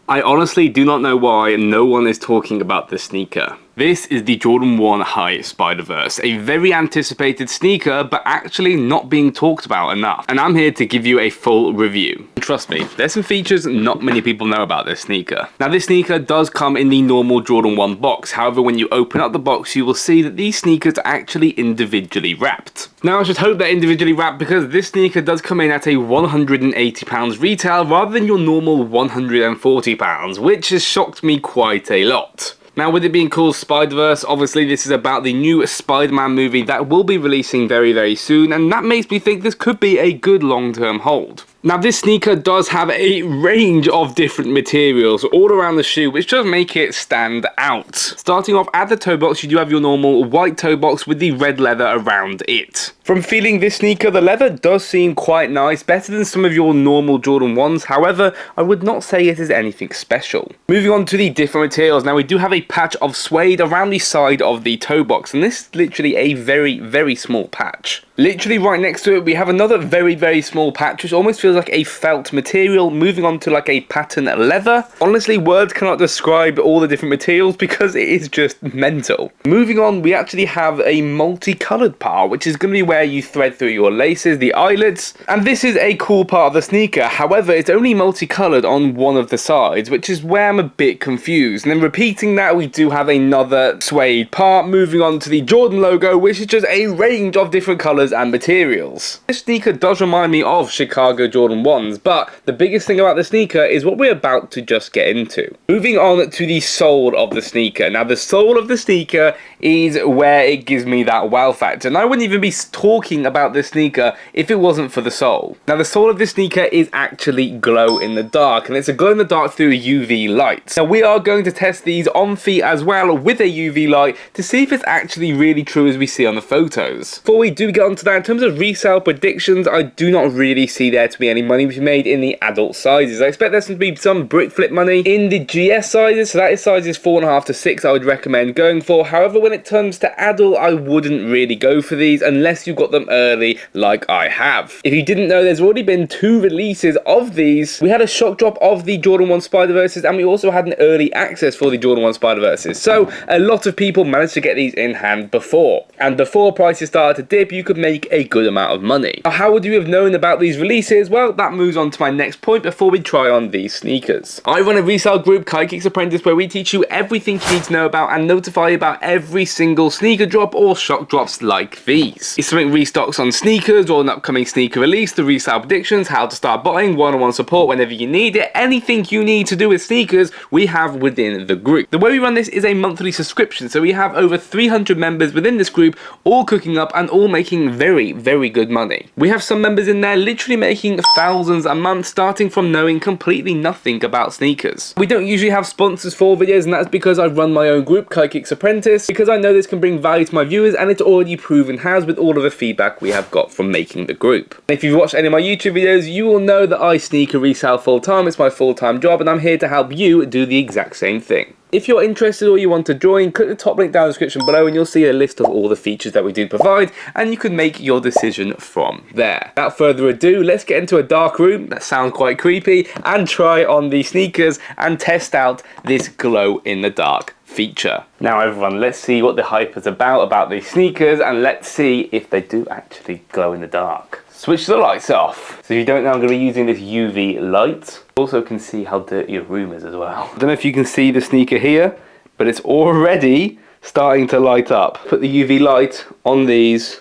I honestly do not know why no one is talking about this sneaker. This is the Jordan 1 High Spiderverse, a very anticipated sneaker, but actually not being talked about enough. And I'm here to give you a full review. Trust me, there's some features not many people know about this sneaker. Now, this sneaker does come in the normal Jordan 1 box. However, when you open up the box, you will see that these sneakers are actually individually wrapped. Now, I should hope they're individually wrapped because this sneaker does come in at a £180 retail rather than your normal £140, which has shocked me quite a lot. Now, with it being called Spiderverse, obviously this is about the new Spider-Man movie that will be releasing very, very soon, and that makes me think this could be a good long-term hold. Now, this sneaker does have a range of different materials all around the shoe, which does make it stand out. Starting off at the toe box, you do have your normal white toe box with the red leather around it. From feeling this sneaker, the leather does seem quite nice, better than some of your normal Jordan 1s. However, I would not say it is anything special. Moving on to the different materials. Now, we do have a patch of suede around the side of the toe box, and this is literally a very, very small patch. Literally right next to it, we have another very, very small patch, which almost feels like a felt material, moving on to like a pattern leather. Honestly, words cannot describe all the different materials because it is just mental. Moving on, we actually have a multicolored part, which is going to be where you thread through your laces, the eyelets, and this is a cool part of the sneaker. However, it's only multicolored on one of the sides, which is where I'm a bit confused. And then repeating that, we do have another suede part, moving on to the Jordan logo, which is just a range of different colors and materials. This sneaker does remind me of Chicago Jordan 1s, but the biggest thing about the sneaker is what we're about to just get into. Moving on to the sole of the sneaker. Now, the sole of the sneaker is where it gives me that wow factor, and I wouldn't even be talking about this sneaker if it wasn't for the sole. Now, the sole of this sneaker is actually glow in the dark, and it's a glow in the dark through UV light. Now, we are going to test these on feet as well with a UV light to see if it's actually really true as we see on the photos. Before we do get onto that, in terms of resale predictions, I do not really see there to be any money to be made in the adult sizes. I expect there's to be some brick flip money in the GS sizes, so that is sizes 4.5 to 6 I would recommend going for. However, when it comes to adult, I wouldn't really go for these unless you got them early like I have. If you didn't know, there's already been 2 releases of these. We had a shock drop of the Jordan 1 Spiderverses, and we also had an early access for the Jordan 1 Spiderverses. So a lot of people managed to get these in hand before, and before prices started to dip, you could make a good amount of money. Now, how would you have known about these releases? Well, that moves on to my next point before we try on these sneakers. I run a resale group, KaiKicks Apprentice, where we teach you everything you need to know about and notify you about every single sneaker drop or shock drops like these. If something restocks on sneakers or an upcoming sneaker release, the resale predictions, how to start buying, one-on-one support whenever you need it, anything you need to do with sneakers, we have within the group. The way we run this is a monthly subscription, so we have over 300 members within this group, all cooking up and all making very, very good money. We have some members in there literally making thousands a month, starting from knowing completely nothing about sneakers. We don't usually have sponsors for videos, and that's because I run my own group, KaiKicks Apprentice, because I know this can bring value to my viewers, and it's already proven has with all of the feedback we have got from making the group. If you've watched any of my YouTube videos, you will know that I sneaker resell full time. It's my full-time job, and I'm here to help you do the exact same thing. If you're interested or you want to join, click the top link down in the description below and you'll see a list of all the features that we do provide, and you can make your decision from there. Without further ado, let's get into a dark room that sounds quite creepy and try on these sneakers and test out this glow in the dark feature. Now everyone, let's see what the hype is about these sneakers, and let's see if they do actually glow in the dark. Switch the lights off. So if you don't know, I'm going to be using this UV light. Also can see how dirty your room is as well. I don't know if you can see the sneaker here, but it's already starting to light up. Put the UV light on these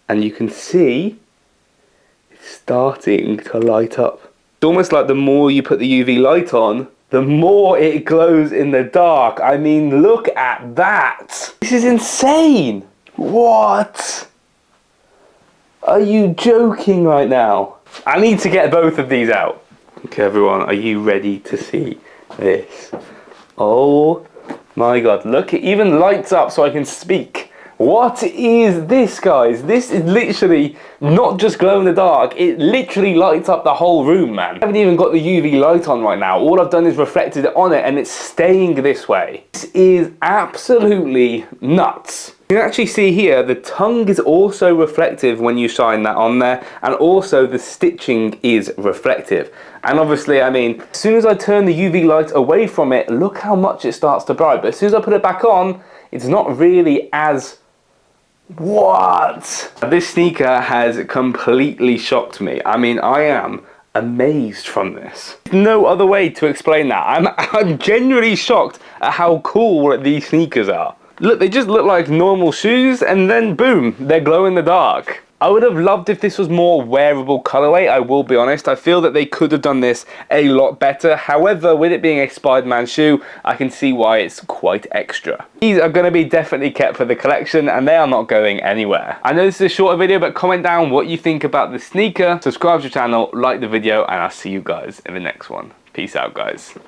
and you can see it's starting to light up. It's almost like the more you put the UV light on, the more it glows in the dark. I mean, look at that. This is insane. What? Are you joking right now? I need to get both of these out. Okay, everyone, are you ready to see this? Oh my God, look, it even lights up so I can speak. What is this, guys? This is literally not just glow in the dark, it literally lights up the whole room, man. I haven't even got the UV light on right now. All I've done is reflected it on it and it's staying this way. This is absolutely nuts. You can actually see here the tongue is also reflective when you shine that on there, and also the stitching is reflective. And obviously, I mean, as soon as I turn the UV light away from it, look how much it starts to bright. But as soon as I put it back on, it's not really as... What? This sneaker has completely shocked me. I mean, I am amazed from this. No other way to explain that. I'm genuinely shocked at how cool these sneakers are. Look, they just look like normal shoes, and then boom, they're glow in the dark. I would have loved if this was more wearable colorway, I will be honest. I feel that they could have done this a lot better. However, with it being a Spider-Man shoe, I can see why it's quite extra. These are going to be definitely kept for the collection, and they are not going anywhere. I know this is a shorter video, but comment down what you think about the sneaker. Subscribe to the channel, like the video, and I'll see you guys in the next one. Peace out, guys.